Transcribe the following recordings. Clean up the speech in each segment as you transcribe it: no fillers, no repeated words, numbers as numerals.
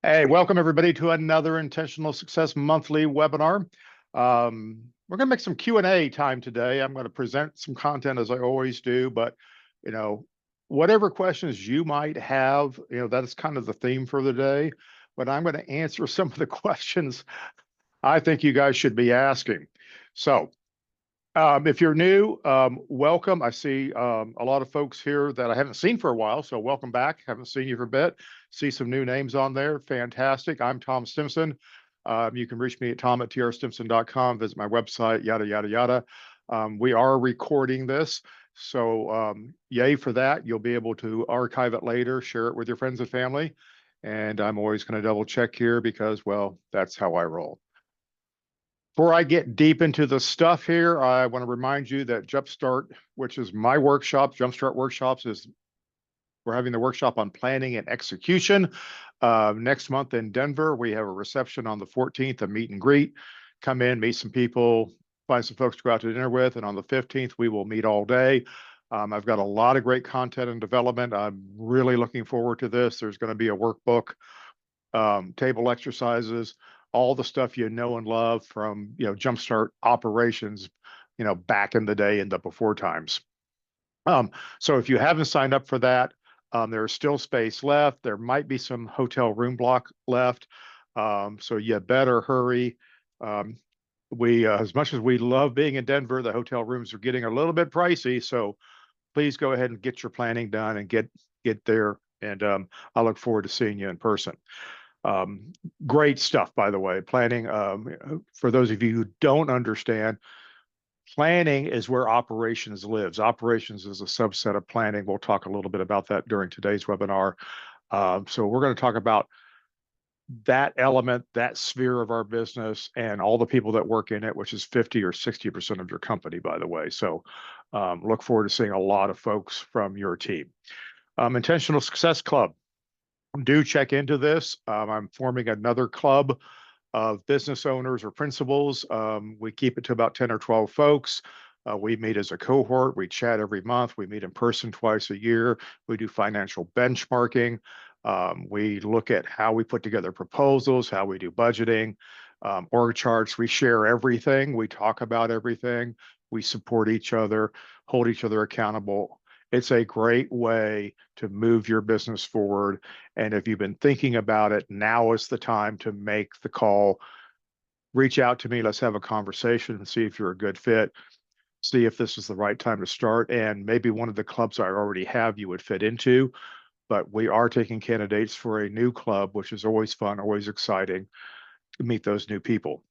Hey, welcome everybody to another Intentional Success Monthly webinar. We're going to make some Q&A time today. I'm going to present some content as I always do, but you know, whatever questions you might have, that's kind of the theme for the day. But I'm going to answer some of the questions I think you guys should be asking. So, if you're new, welcome. I see a lot of folks here that I haven't seen for a while, so welcome back. Haven't seen you for a bit. See some new names on there. Fantastic. I'm Tom Stimson. You can reach me at tom@trstimson.com, visit my website, yada, yada, yada. We are recording this, so yay for that. You'll be able to archive it later, share it with your friends and family. And I'm always going to double check here because, well, that's how I roll. Before I get deep into the stuff here, I want to remind you that Jumpstart, which is my workshop, Jumpstart Workshops, we're having the workshop on planning and execution. Next month in Denver, we have a reception on the 14th, a meet and greet. Come in, meet some people, find some folks to go out to dinner with. And on the 15th, we will meet all day. I've got a lot of great content and development. I'm really looking forward to this. There's going to be a workbook, table exercises, all the stuff you know and love from Jumpstart operations, back in the day in the before times. So if you haven't signed up for that, there's still space left. There might be some hotel room block left, so you better hurry. We as much as we love being in Denver, the hotel rooms are getting a little bit pricey. So please go ahead and get your planning done and get there. And I look forward to seeing you in person. Great stuff, by the way. Planning, for those of you who don't understand, planning is where operations lives. Operations is a subset of planning. We'll talk a little bit about that during today's webinar. So we're going to talk about that element, that sphere of our business, and all the people that work in it, which is 50 or 60% of your company, by the way. So look forward to seeing a lot of folks from your team. Intentional Success Club. Do check into this. I'm forming another club of business owners or principals. We keep it to about 10 or 12 folks. We meet as a cohort. We chat every month. We meet in person twice a year. We do financial benchmarking. We look at how we put together proposals, how we do budgeting, org charts. We share everything. We talk about everything. We support each other, hold each other accountable. It's a great way to move your business forward. And if you've been thinking about it, now is the time to make the call. Reach out to me. Let's have a conversation and see if you're a good fit. See if this is the right time to start. And maybe one of the clubs I already have you would fit into. But we are taking candidates for a new club, which is always fun, always exciting to meet those new people.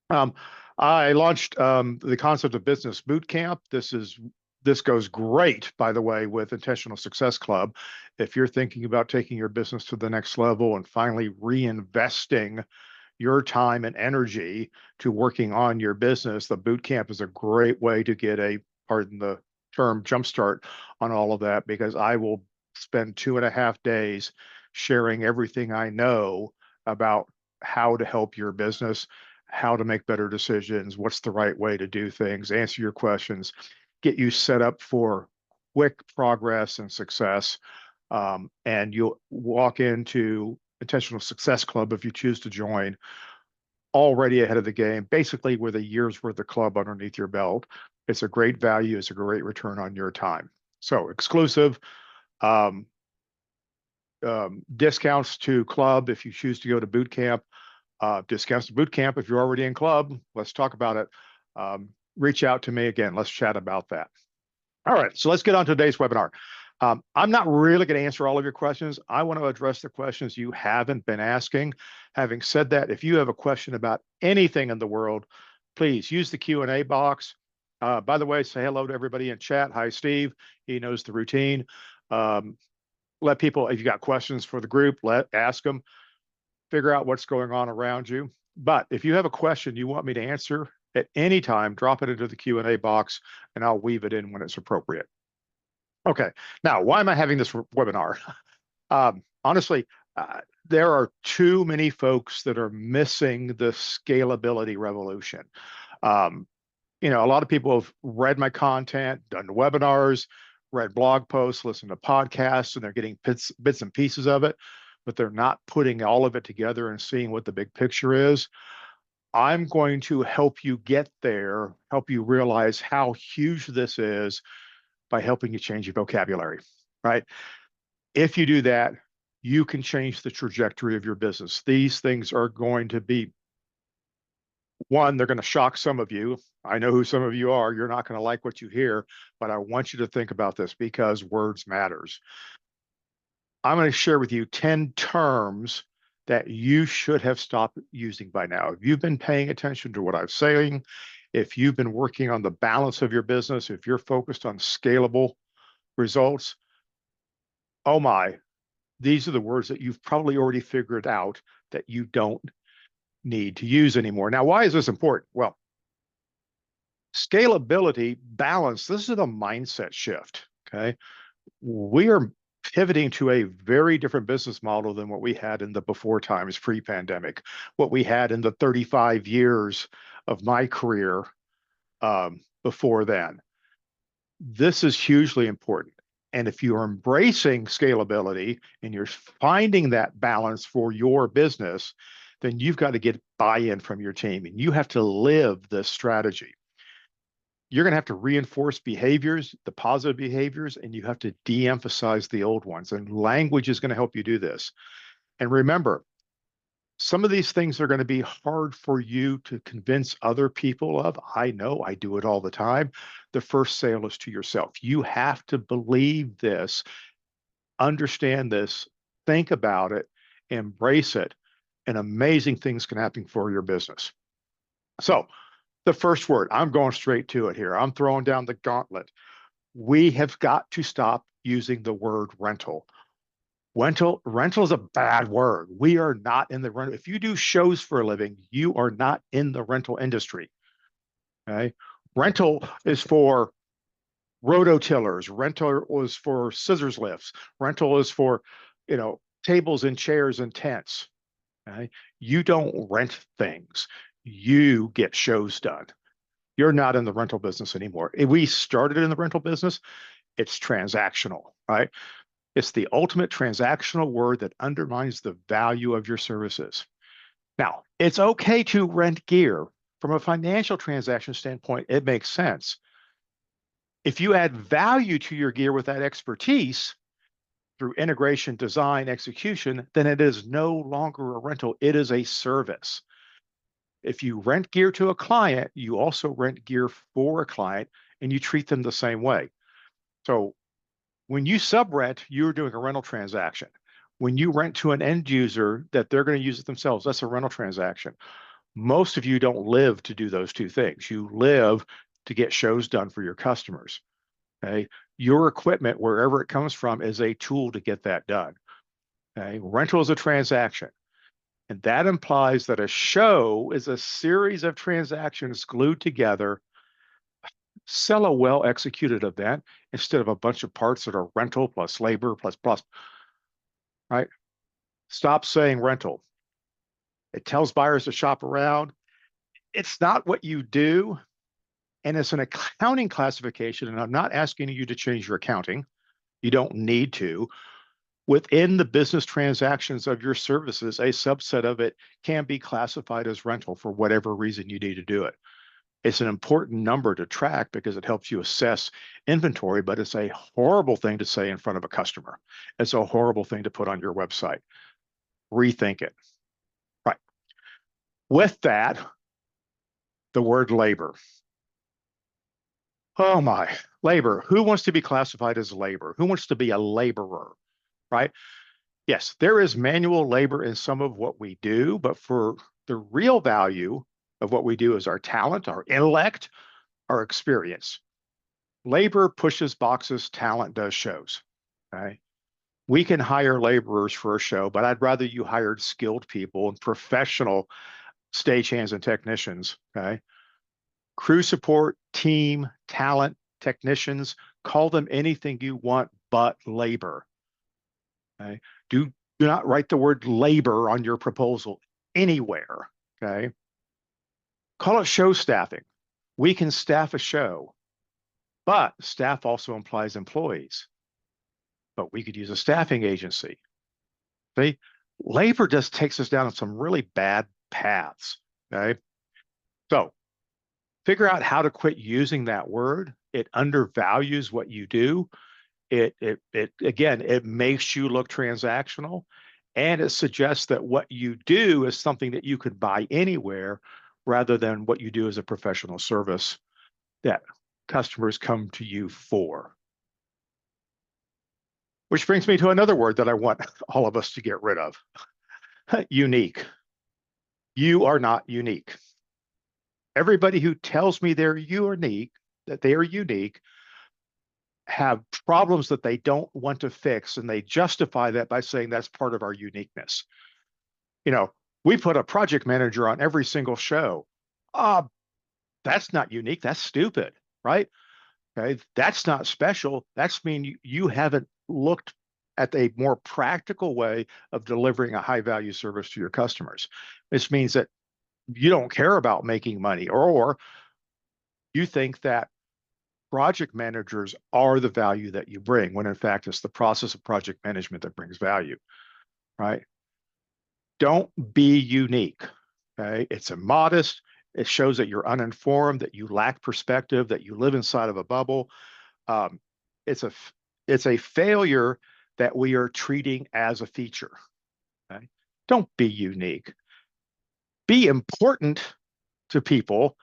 I launched the concept of business boot camp. This goes great, by the way, with Intentional Success Club. If you're thinking about taking your business to the next level and finally reinvesting your time and energy to working on your business, the boot camp is a great way to get a, pardon the term, jumpstart on all of that, because I will spend 2.5 days sharing everything I know about how to help your business, how to make better decisions, what's the right way to do things, answer your questions, get you set up for quick progress and success. And you'll walk into Intentional Success Club, if you choose to join, already ahead of the game, basically with a year's worth of club underneath your belt. It's a great value. It's a great return on your time. So exclusive discounts to club if you choose to go to boot camp, discounts to boot camp if you're already in club. Let's talk about it. Reach out to me again. Let's chat about that. All right, so let's get on to today's webinar. I'm not really going to answer all of your questions. I want to address the questions you haven't been asking. Having said that, if you have a question about anything in the world, please use the Q&A box. By the way, say hello to everybody in chat. Hi, Steve. He knows the routine. Let people, if you got questions for the group, ask them. Figure out what's going on around you. But if you have a question you want me to answer at any time, drop it into the Q&A box and I'll weave it in when it's appropriate. Okay, now why am I having this webinar? Honestly, there are too many folks that are missing the scalability revolution. A lot of people have read my content, done webinars, read blog posts, listened to podcasts, and they're getting bits and pieces of it. but they're not putting all of it together and seeing what the big picture is. I'm going to help you get there, help you realize how huge this is by helping you change your vocabulary, right? If you do that, you can change the trajectory of your business. These things are going to be, one, they're going to shock some of you. I know who some of you are. You're not going to like what you hear, but I want you to think about this because words matters. I'm going to share with you 10 terms that you should have stopped using by now. If you've been paying attention to what I'm saying, if you've been working on the balance of your business, if you're focused on scalable results, oh my, these are the words that you've probably already figured out that you don't need to use anymore. Now, why is this important? Well, scalability, balance, this is a mindset shift, okay? We are pivoting to a very different business model than what we had in the before times pre-pandemic, what we had in the 35 years of my career before then. This is hugely important. And if you're embracing scalability and you're finding that balance for your business, then you've got to get buy-in from your team and you have to live this strategy. You're going to have to reinforce behaviors, the positive behaviors, and you have to de-emphasize the old ones. And language is going to help you do this. And remember, some of these things are going to be hard for you to convince other people of. I know, I do it all the time. The first sale is to yourself. You have to believe this, understand this, think about it, embrace it, and amazing things can happen for your business. So, the first word, I'm going straight to it here. I'm throwing down the gauntlet. We have got to stop using the word rental. Rental is a bad word. We are not in the rental. If you do shows for a living, you are not in the rental industry. Okay. Rental is for rototillers. Rental is for scissors lifts. Rental is for, tables and chairs and tents. Okay. You don't rent things. You get shows done. You're not in the rental business anymore. If we started in the rental business, it's transactional, right? It's the ultimate transactional word that undermines the value of your services. Now, it's okay to rent gear. From a financial transaction standpoint, it makes sense. If you add value to your gear with that expertise through integration, design, execution, then it is no longer a rental. It is a service. If you rent gear to a client, you also rent gear for a client and you treat them the same way. So when you sub-rent, you're doing a rental transaction. When you rent to an end user that they're going to use it themselves, that's a rental transaction. Most of you don't live to do those two things. You live to get shows done for your customers. Okay. Your equipment, wherever it comes from, is a tool to get that done. Okay. Rental is a transaction. And that implies that a show is a series of transactions glued together. Sell a well-executed event instead of a bunch of parts that are rental plus labor plus, right? Stop saying rental. It tells buyers to shop around. It's not what you do, and it's an accounting classification, and I'm not asking you to change your accounting. You don't need to. Within the business transactions of your services, a subset of it can be classified as rental for whatever reason you need to do it. It's an important number to track because it helps you assess inventory, but it's a horrible thing to say in front of a customer. It's a horrible thing to put on your website. Rethink it. Right. With that, the word labor. Oh my, labor. Who wants to be classified as labor? Who wants to be a laborer? Right? Yes, there is manual labor in some of what we do, but for the real value of what we do is our talent, our intellect, our experience. Labor pushes boxes, talent does shows. Okay. We can hire laborers for a show, but I'd rather you hired skilled people and professional stagehands and technicians. Okay. Crew support, team, talent, technicians, call them anything you want but labor. Okay. Do not write the word labor on your proposal anywhere. Okay. Call it show staffing. We can staff a show, but staff also implies employees. But we could use a staffing agency. See, Labor just takes us down some really bad paths. Okay. So figure out how to quit using that word. It undervalues what you do. It again, it makes you look transactional, and it suggests that what you do is something that you could buy anywhere rather than what you do as a professional service that customers come to you for. Which brings me to another word that I want all of us to get rid of. Unique. You are not unique. Everybody who tells me they're unique, that they are unique, have problems that they don't want to fix, and they justify that by saying that's part of our uniqueness. You know, we put a project manager on every single show. Uh, that's not unique. That's stupid, right? Okay, that's not special. That's mean you haven't looked at a more practical way of delivering a high value service to your customers. This means that you don't care about making money, or you think that project managers are the value that you bring, when in fact it's the process of project management that brings value, right? Don't be unique. Okay, it's immodest. It shows that you're uninformed, that you lack perspective, that you live inside of a bubble. Um, it's a it's a failure that we are treating as a feature. Okay? Don't be unique. Be important to people,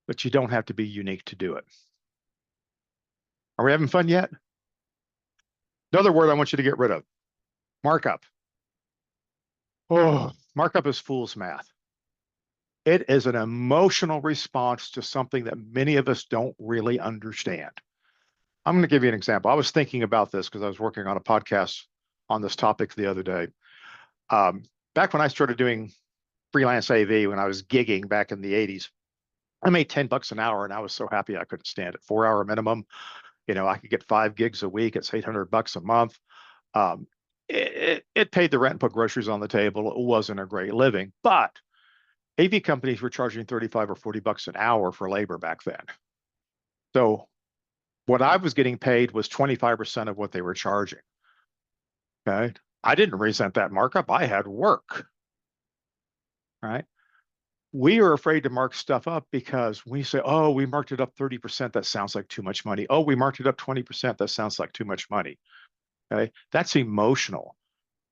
but you don't have to be unique to do it. Are we having fun yet? Another word I want you to get rid of: markup. Oh, markup is fool's math. It is an emotional response to something that many of us don't really understand. I'm going to give you an example. I was thinking about this because I was working on a podcast on this topic the other day. Um, Back when I started doing freelance AV, when I was gigging back in the 80s, I made $10 an hour, and I was so happy I couldn't stand it. 4 hour minimum. You know, I could get 5 gigs a week. It's $800 a month. Um, it paid the rent and put groceries on the table. It wasn't a great living, but AV companies were charging 35 or $40 an hour for labor back then. So what I was getting paid was 25% of what they were charging. Okay. I didn't resent that markup. I had work. Right. We are afraid to mark stuff up because we say, oh, we marked it up 30%. That sounds like too much money. Oh, we marked it up 20%. That sounds like too much money. Okay. That's emotional.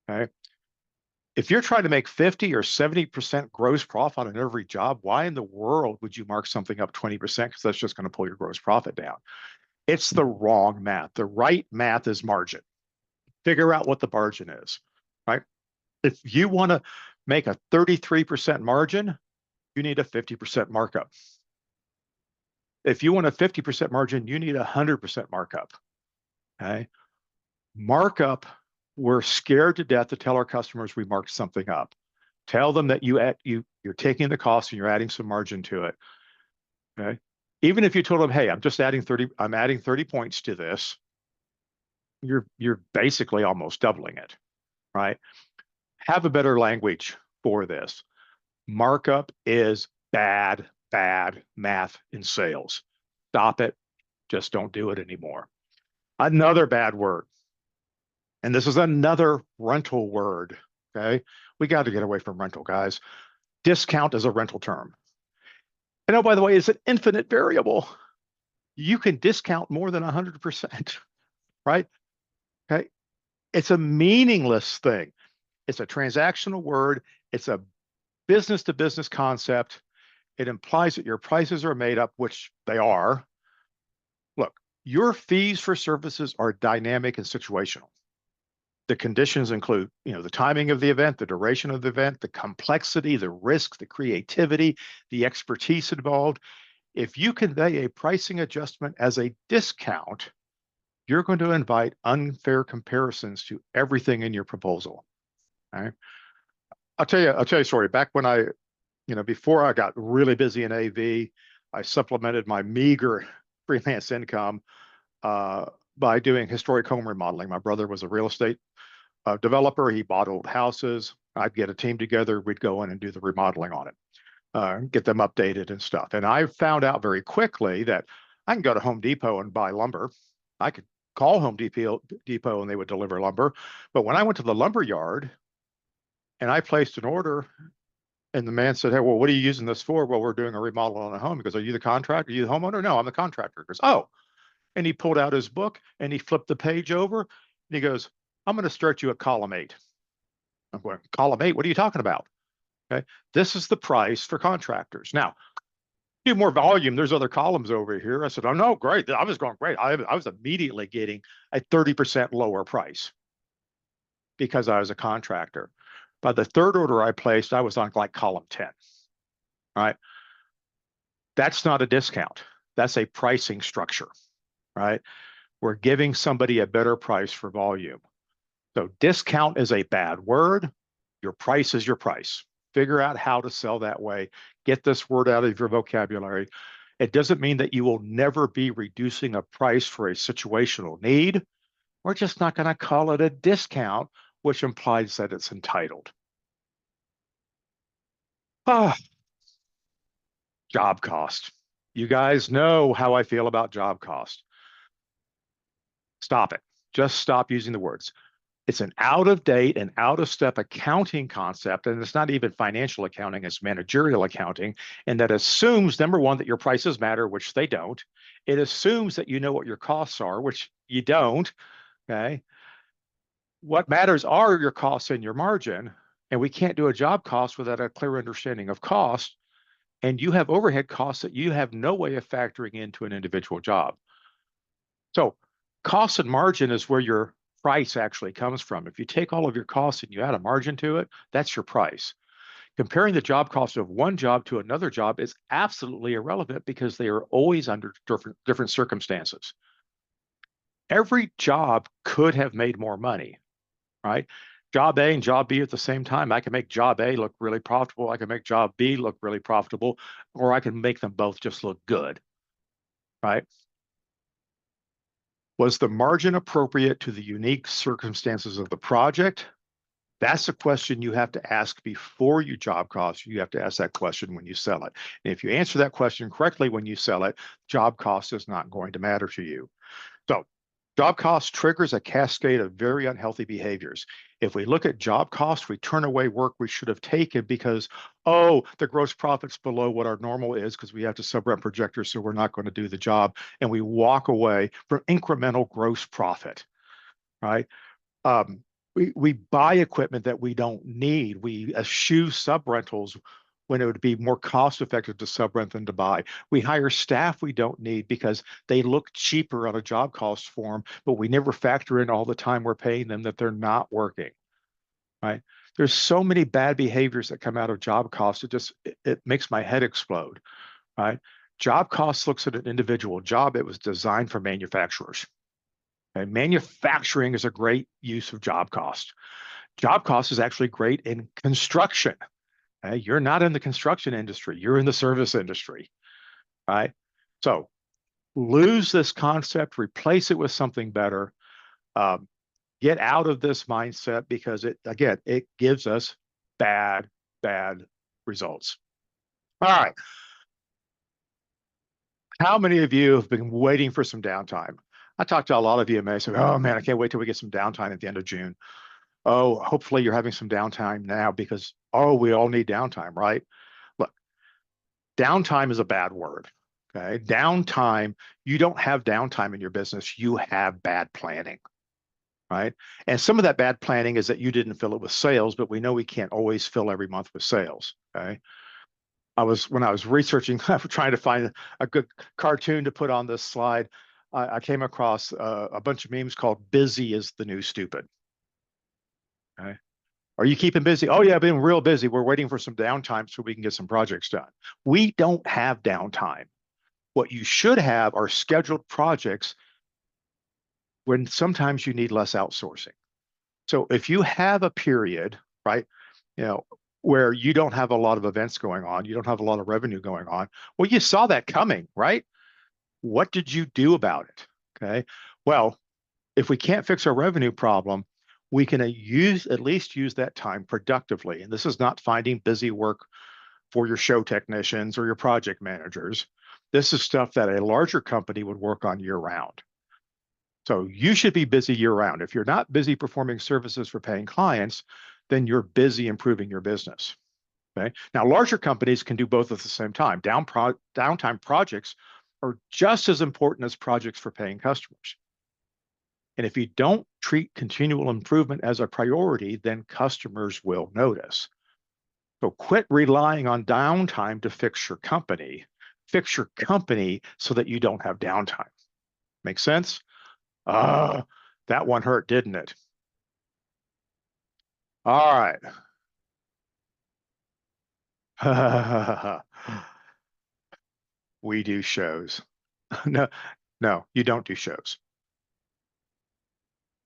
Okay. If you're trying to make 50 or 70% gross profit on every job, why in the world would you mark something up 20%? Because that's just going to pull your gross profit down. It's the wrong math. The right math is margin. Figure out what the margin is, right? If you want to make a 33% margin, you need a 50% markup. If you want a 50% margin, you need a 100% markup. Okay. Markup, we're scared to death to tell our customers we marked something up. Tell them that you're taking the cost and you're adding some margin to it. Okay. Even if you told them, hey, I'm adding 30 points to this, you're basically almost doubling it, right? Have a better language for this. Markup is bad math in sales. Stop it. Just don't do it anymore. Another bad word, and this is another rental word. Okay. We got to get away from rental, guys. Discount is a rental term. And oh, by the way, it's an infinite variable. You can discount more than 100%, right? Okay. It's a meaningless thing. It's a transactional word. It's a business to business concept. It implies that your prices are made up, which they are. Look, your fees for services are dynamic and situational. The conditions include, the timing of the event, the duration of the event, the complexity, the risk, the creativity, the expertise involved. If you convey a pricing adjustment as a discount, you're going to invite unfair comparisons to everything in your proposal. All right. I'll tell you a story. Back when before I got really busy in AV, I supplemented my meager freelance income by doing historic home remodeling. My brother was a real estate developer. He bought old houses. I'd get a team together. We'd go in and do the remodeling on it, get them updated and stuff. And I found out very quickly that I can go to Home Depot and buy lumber. I could call Home Depot and they would deliver lumber. But when I went to the lumber yard, And I placed an order, and the man said, "Hey, well, what are you using this for?" "Well, we're doing a remodel on a home." He goes, "Are you the contractor? Are you the homeowner?" "No, I'm the contractor." He goes, "Oh." And he pulled out his book and he flipped the page over and he goes, "I'm going to start you at column 8. I'm going, "Column 8? What are you talking about?" Okay. "This is the price for contractors. Now, do more volume. There's other columns over here." I said, "Oh, no, great." I was going, "Great." I was immediately getting a 30% lower price because I was a contractor. By the third order I placed, I was on like column 10. All right. That's not a discount. That's a pricing structure, right? We're giving somebody a better price for volume. So discount is a bad word. Your price is your price. Figure out how to sell that way. Get this word out of your vocabulary. It doesn't mean that you will never be reducing a price for a situational need. We're just not going to call it a discount, which implies that it's entitled. Ah, job cost. You guys know how I feel about job cost. Stop it. Just stop using the words. It's an out of date and out of step accounting concept, and it's not even financial accounting, it's managerial accounting. And that assumes, number one, that your prices matter, which they don't. It assumes that you know what your costs are, which you don't. Okay. What matters are your costs and your margin. And we can't do a job cost without a clear understanding of cost. And you have overhead costs that you have no way of factoring into an individual job. So cost and margin is where your price actually comes from. If you take all of your costs and you add a margin to it, that's your price. Comparing the job cost of one job to another job is absolutely irrelevant because they are always under different circumstances. Every job could have made more money, right? Job A and job B at the same time. I can make job A look really profitable. I can make job B look really profitable, or I can make them both just look good, right? Was the margin appropriate to the unique circumstances of the project? That's a question you have to ask before you job cost. You have to ask that question when you sell it. And if you answer that question correctly when you sell it, job cost is not going to matter to you. So job cost triggers a cascade of very unhealthy behaviors. If we look at job cost, we turn away work we should have taken because, oh, the gross profit's below what our normal is because we have to sub-rent projectors, so we're not going to do the job. And we walk away from incremental gross profit, right? We buy equipment that we don't need. We eschew sub-rentals when it would be more cost effective to sub-rent than to buy. We hire staff we don't need because they look cheaper on a job cost form, but we never factor in all the time we're paying them that they're not working, right? There's so many bad behaviors that come out of job cost. It makes my head explode, right? Job cost looks at an individual job. It was designed for manufacturers. Okay? Manufacturing is a great use of job cost. Job cost is actually great in construction. Okay? You're not in the construction industry, you're in the service industry, right? So lose this concept, replace it with something better. Get out of this mindset because it gives us bad results. All right. How many of you have been waiting for some downtime? I talked to a lot of you and may say, "Oh man, I can't wait till we get some downtime at the end of June." Oh, hopefully you're having some downtime now because, oh, we all need downtime, right? Look, downtime is a bad word. Okay. Downtime, you don't have downtime in your business. You have bad planning, right? And some of that bad planning is that you didn't fill it with sales, but we know we can't always fill every month with sales. Okay. When I was researching, trying to find a good cartoon to put on this slide, I came across a bunch of memes called "Busy is the New Stupid." Okay. Are you keeping busy? Oh yeah, I've been real busy. We're waiting for some downtime so we can get some projects done. We don't have downtime. What you should have are scheduled projects when sometimes you need less outsourcing. So if you have a period, right, you know, where you don't have a lot of events going on, you don't have a lot of revenue going on, well, you saw that coming, right? What did you do about it? Okay. Well, if we can't fix our revenue problem, we can at least use that time productively. And this is not finding busy work for your show technicians or your project managers. This is stuff that a larger company would work on year round. So you should be busy year round. If you're not busy performing services for paying clients, then you're busy improving your business. Okay. Now, larger companies can do both at the same time. Downtime projects are just as important as projects for paying customers. And if you don't treat continual improvement as a priority, then customers will notice. So quit relying on downtime to fix your company. Fix your company so that you don't have downtime. Make sense? That one hurt, didn't it? All right. We do shows. No, no, you don't do shows.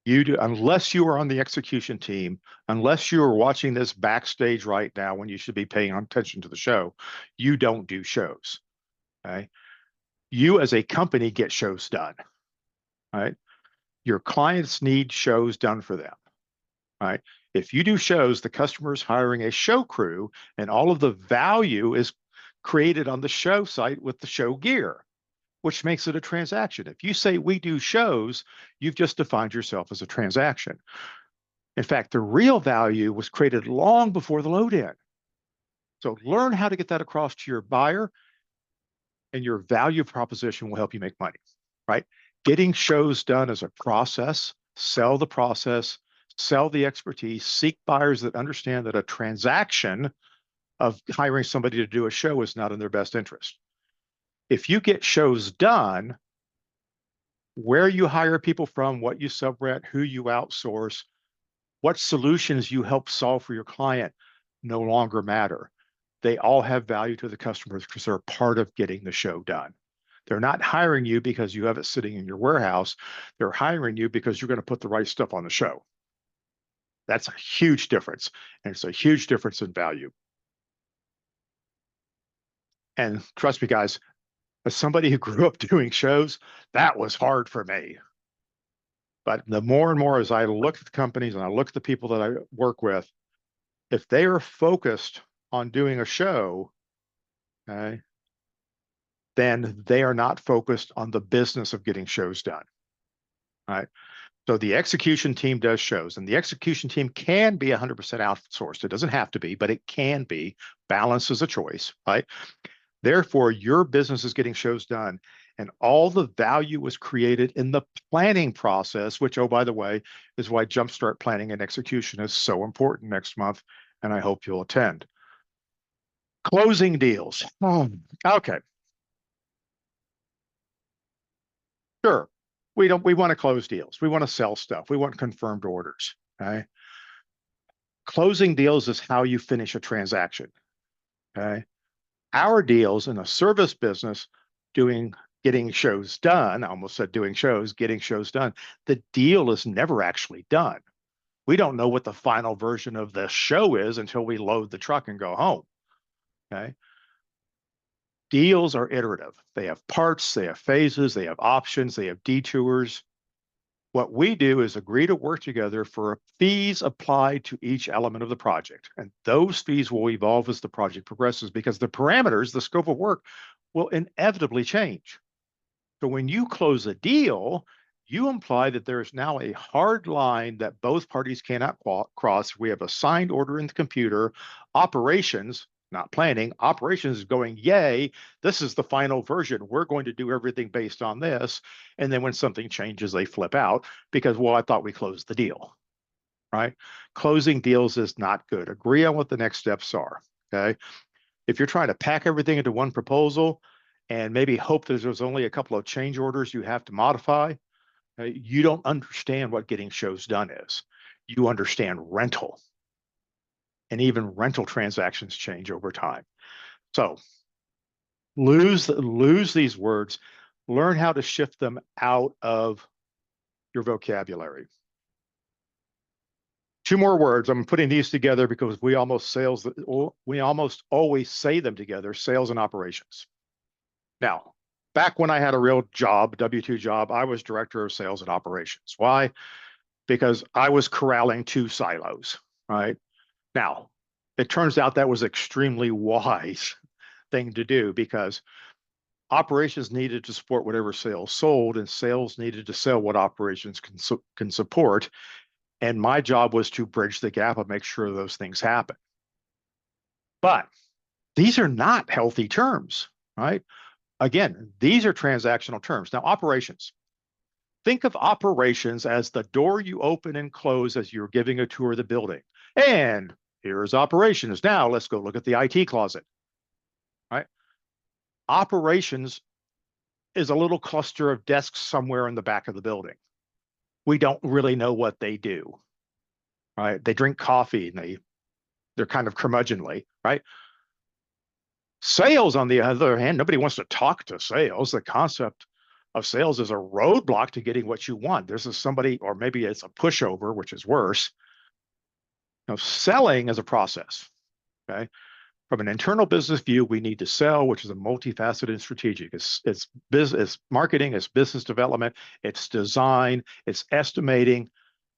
You do, unless you are on the execution team, unless you are watching this backstage right now when you should be paying attention to the show, you don't do shows. Okay. You as a company get shows done. Right. Your clients need shows done for them. Right. If you do shows, the customer's hiring a show crew and all of the value is created on the show site with the show gear, which makes it a transaction. If you say we do shows, you've just defined yourself as a transaction. In fact, the real value was created long before the load in. So learn how to get that across to your buyer, and your value proposition will help you make money, right? Getting shows done as a process, sell the process, sell the expertise, seek buyers that understand that a transaction of hiring somebody to do a show is not in their best interest. If you get shows done, where you hire people from, what you subrent, who you outsource, what solutions you help solve for your client no longer matter. They all have value to the customers because they're part of getting the show done. They're not hiring you because you have it sitting in your warehouse. They're hiring you because you're going to put the right stuff on the show. That's a huge difference. And it's a huge difference in value. And trust me, guys, as somebody who grew up doing shows, that was hard for me. But the more and more as I look at the companies and I look at the people that I work with, if they are focused on doing a show, okay, then they are not focused on the business of getting shows done. Right. So the execution team does shows, and the execution team can be 100% outsourced. It doesn't have to be, but it can be. Balance is a choice, right? Therefore, your business is getting shows done, and all the value was created in the planning process, which, oh, by the way, is why Jumpstart planning and execution is so important next month, and I hope you'll attend. Closing deals. Okay. Sure. We want to close deals. We want to sell stuff. We want confirmed orders. Okay. Closing deals is how you finish a transaction. Okay. Our deals in a service business getting shows done. I almost said doing shows, getting shows done. The deal is never actually done. We don't know what the final version of the show is until we load the truck and go home. Okay. Deals are iterative. They have parts, they have phases, they have options, they have detours. What we do is agree to work together for fees applied to each element of the project. And those fees will evolve as the project progresses because the parameters, the scope of work, will inevitably change. So when you close a deal, you imply that there is now a hard line that both parties cannot cross. We have a signed order in the computer. Operations, not planning, operations is going, yay, this is the final version. We're going to do everything based on this. And then when something changes, they flip out because, well, I thought we closed the deal, right? Closing deals is not good. Agree on what the next steps are, okay? If you're trying to pack everything into one proposal and maybe hope that there's only a couple of change orders you have to modify, you don't understand what getting shows done is. You understand rental. And even rental transactions change over time. So lose these words, learn how to shift them out of your vocabulary. Two more words. I'm putting these together because we almost always say them together, sales and operations. Now, back when I had a real job, W-2 job, I was director of sales and operations. Why? Because I was corralling two silos, right? Now, it turns out that was extremely wise thing to do because operations needed to support whatever sales sold, and sales needed to sell what operations can support. And my job was to bridge the gap and make sure those things happen. But these are not healthy terms, right? Again, these are transactional terms. Now, operations. Think of operations as the door you open and close as you're giving a tour of the building. And here's operations. Now let's go look at the IT closet, right? Operations is a little cluster of desks somewhere in the back of the building. We don't really know what they do, right? They drink coffee and they're kind of curmudgeonly, right? Sales, on the other hand, nobody wants to talk to sales. The concept of sales is a roadblock to getting what you want. This is somebody, or maybe it's a pushover, which is worse. Now, selling is a process, okay? From an internal business view, we need to sell, which is a multifaceted and strategic. It's business, marketing, it's business development, it's design, it's estimating,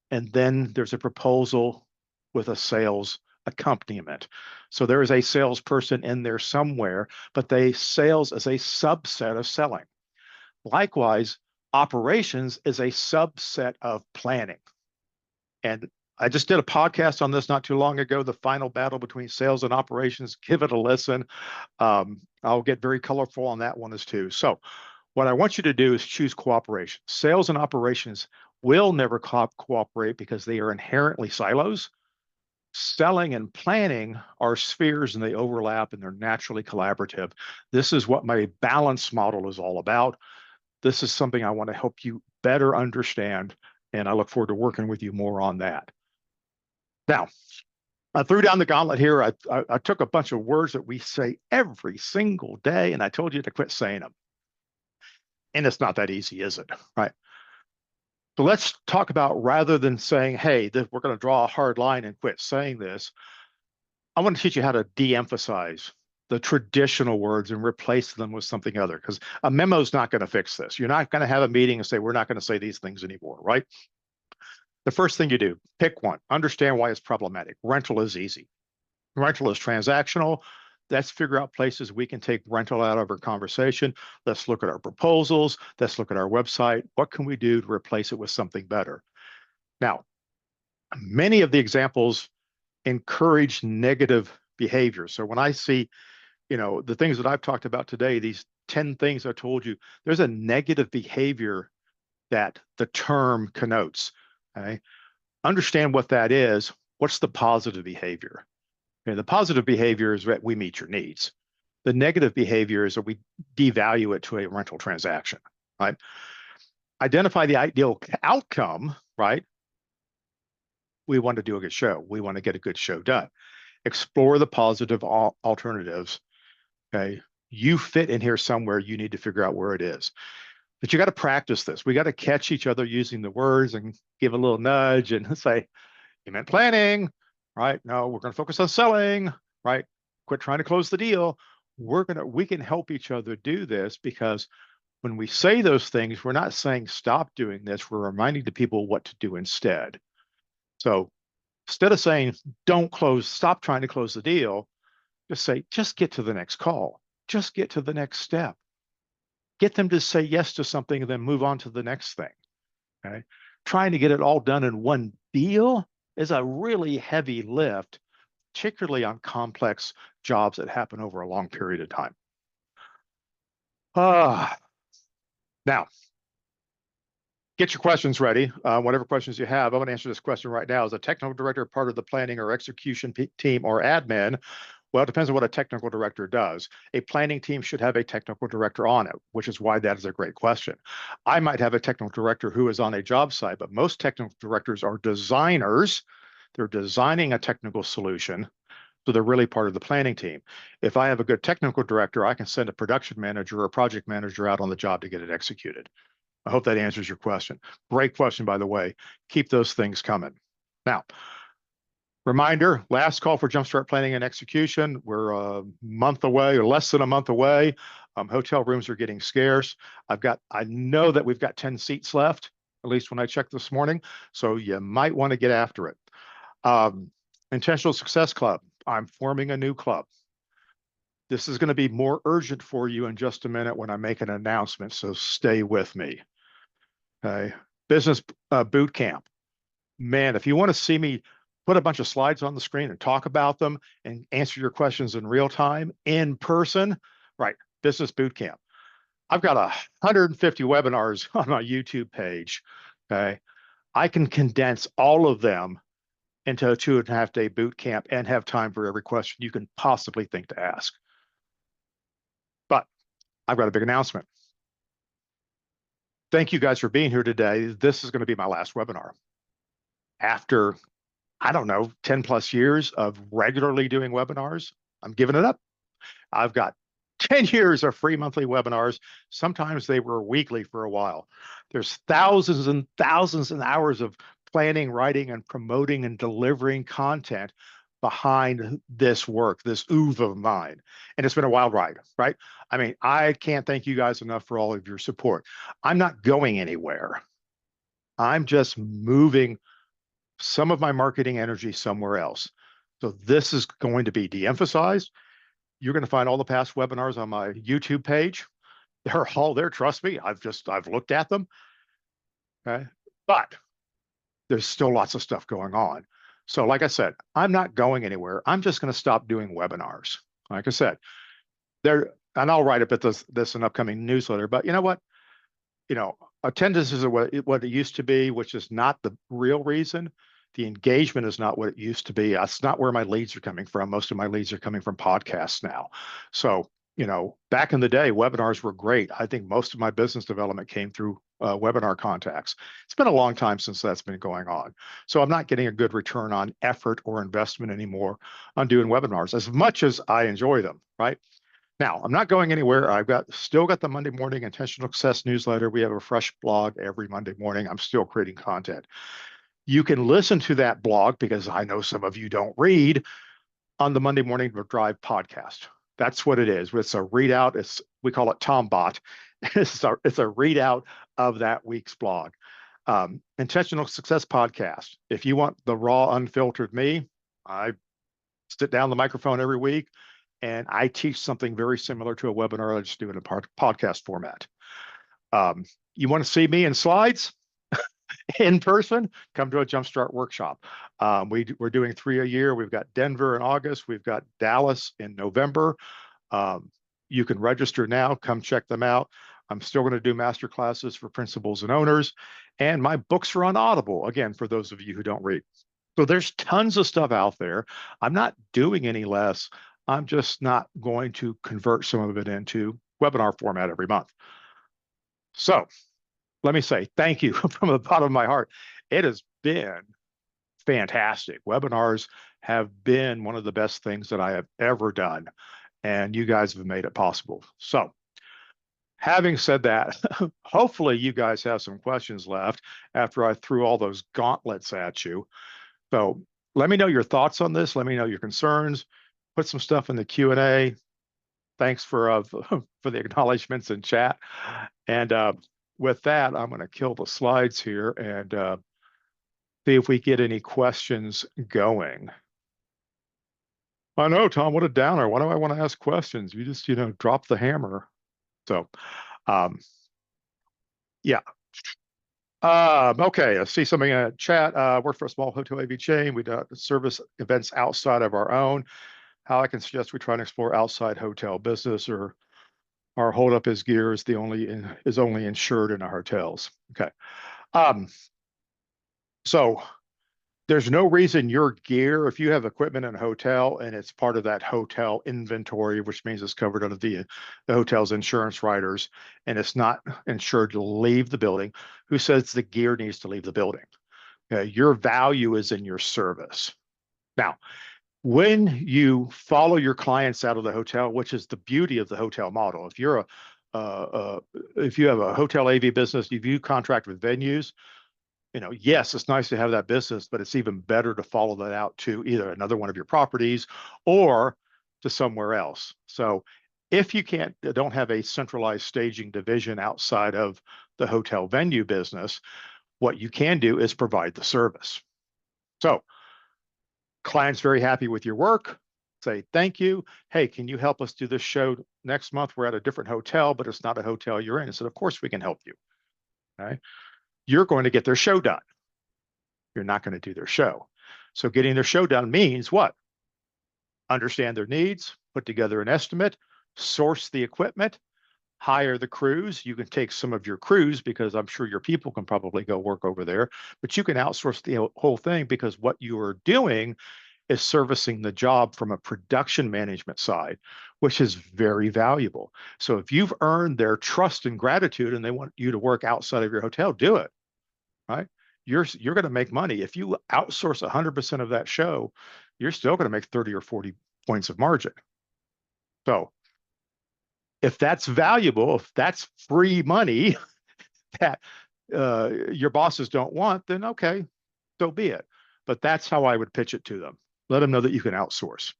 and then there's a proposal with a sales accompaniment. So there is a salesperson in there somewhere, but sales is a subset of selling. Likewise, operations is a subset of planning. And I just did a podcast on this not too long ago, the final battle between sales and operations. Give it a listen. I'll get very colorful on that one as too. So what I want you to do is choose cooperation. Sales and operations will never cooperate because they are inherently silos. Selling and planning are spheres and they overlap and they're naturally collaborative. This is what my balance model is all about. This is something I want to help you better understand, and I look forward to working with you more on that. Now, I threw down the gauntlet here. I took a bunch of words that we say every single day, and I told you to quit saying them. And it's not that easy, is it? Right? So let's talk about, rather than saying, hey, we're going to draw a hard line and quit saying this, I want to teach you how to de-emphasize the traditional words and replace them with something other, because a memo is not going to fix this. You're not going to have a meeting and say, we're not going to say these things anymore, right? The first thing you do, pick one, understand why it's problematic. Rental is easy. Rental is transactional. Let's figure out places we can take rental out of our conversation. Let's look at our proposals. Let's look at our website. What can we do to replace it with something better? Now, many of the examples encourage negative behavior. So when I see, the things that I've talked about today, these 10 things I told you, there's a negative behavior that the term connotes. Okay? Understand what that is. What's the positive behavior? Okay, the positive behavior is that we meet your needs. The negative behavior is that we devalue it to a rental transaction, right? Identify the ideal outcome, right? We want to do a good show. We want to get a good show done. Explore the positive alternatives. Okay, you fit in here somewhere. You need to figure out where it is. But you got to practice this. We got to catch each other using the words and give a little nudge and say, you meant planning, right? No, we're going to focus on selling, right? Quit trying to close the deal. We can help each other do this, because when we say those things, we're not saying stop doing this. We're reminding the people what to do instead. So instead of saying stop trying to close the deal, just say, just get to the next call. Just get to the next step. Get them to say yes to something and then move on to the next thing. Okay. Trying to get it all done in one deal is a really heavy lift, particularly on complex jobs that happen over a long period of time. Now, get your questions ready. Whatever questions you have, I'm going to answer this question right now. Is a technical director part of the planning or execution team or admin? Well, it depends on what a technical director does. A planning team should have a technical director on it, which is why that is a great question. I might have a technical director who is on a job site, but most technical directors are designers. They're designing a technical solution, so they're really part of the planning team. If I have a good technical director, I can send a production manager or a project manager out on the job to get it executed. I hope that answers your question. Great question, by the way. Keep those things coming. Now, reminder, last call for Jumpstart Planning and Execution. We're a month away, or less than a month away. Hotel rooms are getting scarce. I know that we've got 10 seats left, at least when I checked this morning. So you might want to get after it. Intentional Success Club. I'm forming a new club. This is going to be more urgent for you in just a minute when I make an announcement, so stay with me. Okay. Business boot camp. Man, if you want to see me put a bunch of slides on the screen and talk about them and answer your questions in real time in person, right? Business Boot Camp. I've got 150 webinars on my YouTube page. Okay. I can condense all of them into a 2.5 day boot camp and have time for every question you can possibly think to ask. But I've got a big announcement. Thank you guys for being here today. This is going to be my last webinar. After, I don't know, 10 plus years of regularly doing webinars, I'm giving it up. I've got 10 years of free monthly webinars. Sometimes they were weekly for a while. There's thousands and thousands of hours of planning, writing, and promoting and delivering content behind this work, this oeuvre of mine. And it's been a wild ride, right? I mean, I can't thank you guys enough for all of your support. I'm not going anywhere. I'm just moving some of my marketing energy somewhere else. So this is going to be de-emphasized. You're going to find all the past webinars on my YouTube page. They're all there. Trust me. I've looked at them. Okay. But there's still lots of stuff going on. So like I said, I'm not going anywhere. I'm just going to stop doing webinars. Like I said, and I'll write about this in an upcoming newsletter, but you know what? Attendance is what it used to be, which is not the real reason. The engagement is not what it used to be. That's not where my leads are coming from. Most of my leads are coming from podcasts now. So, back in the day, webinars were great. I think most of my business development came through webinar contacts. It's been a long time since that's been going on. So I'm not getting a good return on effort or investment anymore on doing webinars as much as I enjoy them, right? Now, I'm not going anywhere. I've still got the Monday morning intentional success newsletter. We have a fresh blog every Monday morning. I'm still creating content. You can listen to that blog because I know some of you don't read on the Monday Morning Drive podcast. That's what it is. It's a readout. We call it TomBot. It's a readout of that week's blog. Intentional Success Podcast. If you want the raw, unfiltered me, I sit down the microphone every week and I teach something very similar to a webinar I just do in a podcast format. You want to see me in slides? In person, come to a Jumpstart workshop. We're doing 3 a year. We've got Denver in August. We've got Dallas in November. You can register now. Come check them out. I'm still going to do master classes for principals and owners. And my books are on Audible, again, for those of you who don't read. So there's tons of stuff out there. I'm not doing any less. I'm just not going to convert some of it into webinar format every month. So let me say thank you from the bottom of my heart. It has been fantastic. Webinars have been one of the best things that I have ever done, and you guys have made it possible. So having said that, hopefully you guys have some questions left after I threw all those gauntlets at you. So let me know your thoughts on this. Let me know your concerns. Put some stuff in the Q&A. Thanks for the acknowledgments in chat. And with that, I'm going to kill the slides here and see if we get any questions going. I know, Tom, what a downer. Why do I want to ask questions? You just, drop the hammer. So, yeah. Okay, I see something in chat. Work for a small hotel AV chain. We do service events outside of our own. How I can suggest we try and explore outside hotel business, or our holdup is gear is only insured in our hotels. Okay. So there's no reason your gear, if you have equipment in a hotel and it's part of that hotel inventory, which means it's covered under the hotel's insurance riders, and it's not insured to leave the building, who says the gear needs to leave the building? Your value is in your service. Now, when you follow your clients out of the hotel, which is the beauty of the hotel model, if you have a hotel AV business, if you contract with venues, yes, it's nice to have that business, but it's even better to follow that out to either another one of your properties or to somewhere else. So if you don't have a centralized staging division outside of the hotel venue business, what you can do is provide the service. So client's very happy with your work, say thank you. Hey, can you help us do this show next month? We're at a different hotel, but it's not a hotel you're in. I said, of course we can help you. Okay. You're going to get their show done. you're not going to do their show. So getting their show done means what? Understand their needs, put together an estimate, source the equipment, hire the crews. You can take some of your crews because I'm sure your people can probably go work over there, but you can outsource the whole thing because what you are doing is servicing the job from a production management side, which is very valuable. So if you've earned their trust and gratitude and they want you to work outside of your hotel, do it, right? You're going to make money. If you outsource 100% of that show, you're still going to make 30 or 40 points of margin. So if that's valuable, if that's free money that your bosses don't want, then okay, so be it. But that's how I would pitch it to them. Let them know that you can outsource.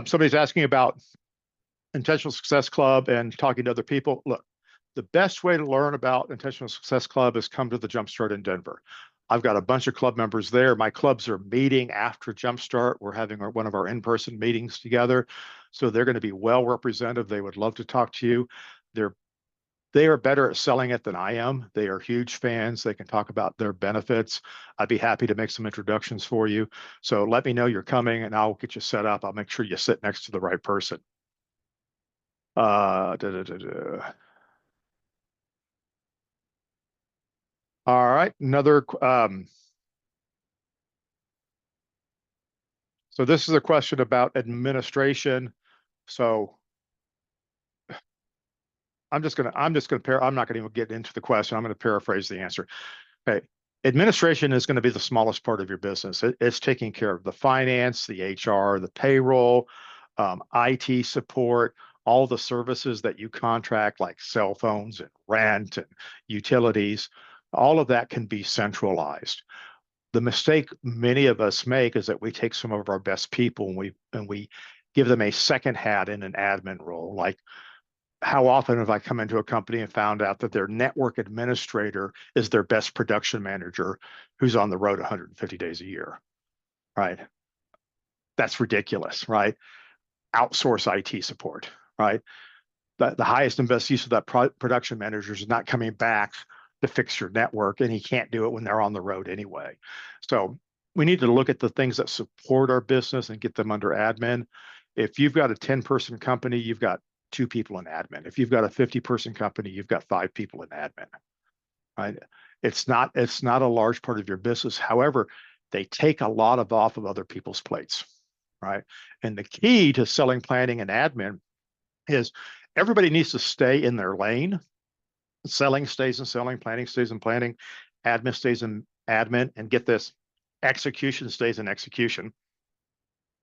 Somebody's asking about Intentional Success Club and talking to other people. Look, the best way to learn about Intentional Success Club is come to the Jumpstart in Denver. I've got a bunch of club members there. My clubs are meeting after Jumpstart. We're having one of our in-person meetings together. So they're going to be well represented. They would love to talk to you. They are better at selling it than I am. They are huge fans. They can talk about their benefits. I'd be happy to make some introductions for you. So let me know you're coming and I'll get you set up. I'll make sure you sit next to the right person. All right, another. So this is a question about administration. So I'm not gonna even get into the question. I'm gonna paraphrase the answer. Okay. Administration is going to be the smallest part of your business. It's taking care of the finance, the HR, the payroll, IT support, all the services that you contract, like cell phones and rent and utilities. All of that can be centralized. The mistake many of us make is that we take some of our best people and we give them a second hat in an admin role. Like, how often have I come into a company and found out that their network administrator is their best production manager who's on the road 150 days a year, right? That's ridiculous, right? Outsource IT support, right? The highest and best use of that production manager is not coming back to fix your network, and he can't do it when they're on the road anyway. So we need to look at the things that support our business and get them under admin. If you've got a 10-person company, you've got 2 people in admin. If you've got a 50-person company, you've got 5 people in admin, right? It's not a large part of your business. However, they take a lot off of other people's plates, right? And the key to selling, planning, and admin is everybody needs to stay in their lane. Selling stays in selling, planning stays in planning, admin stays in admin, and get this, execution stays in execution,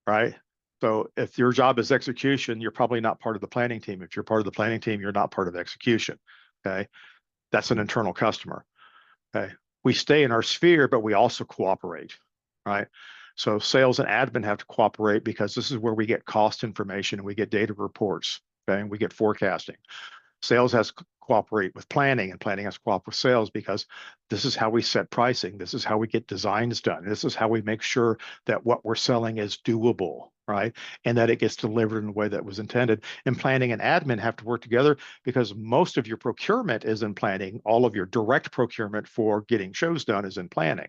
right? So if your job is execution, you're probably not part of the planning team. If you're part of the planning team, you're not part of execution, okay? That's an internal customer, okay? We stay in our sphere, but we also cooperate, right? So sales and admin have to cooperate because this is where we get cost information and we get data reports, okay? And we get forecasting. Sales has to cooperate with planning and planning has to cooperate with sales because this is how we set pricing. This is how we get designs done. This is how we make sure that what we're selling is doable, right? And that it gets delivered in the way that was intended. And planning and admin have to work together because most of your procurement is in planning. All of your direct procurement for getting shows done is in planning.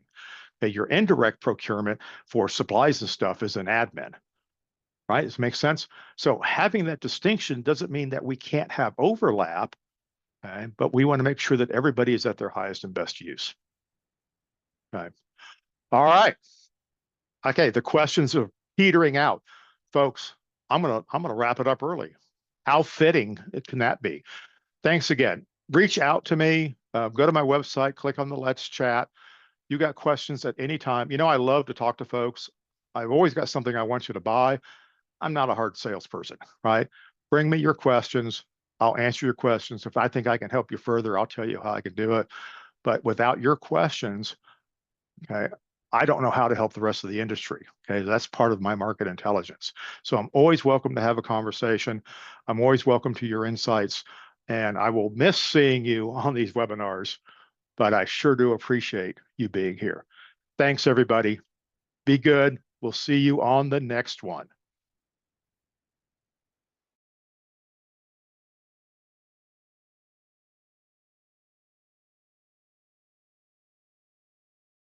Okay, your indirect procurement for supplies and stuff is in admin. Right? Does it make sense? So having that distinction doesn't mean that we can't have overlap, okay? But we want to make sure that everybody is at their highest and best use. Okay. All right. Okay, the questions are petering out. Folks, I'm gonna wrap it up early. How fitting can that be? Thanks again. Reach out to me. Go to my website, click on the Let's Chat. You got questions at any time. You know, I love to talk to folks. I've always got something I want you to buy. I'm not a hard salesperson, right? Bring me your questions. I'll answer your questions. If I think I can help you further, I'll tell you how I can do it. But without your questions, okay, I don't know how to help the rest of the industry. Okay, that's part of my market intelligence. So I'm always welcome to have a conversation. I'm always welcome to your insights. And I will miss seeing you on these webinars, but I sure do appreciate you being here. Thanks, everybody. Be good. We'll see you on the next one.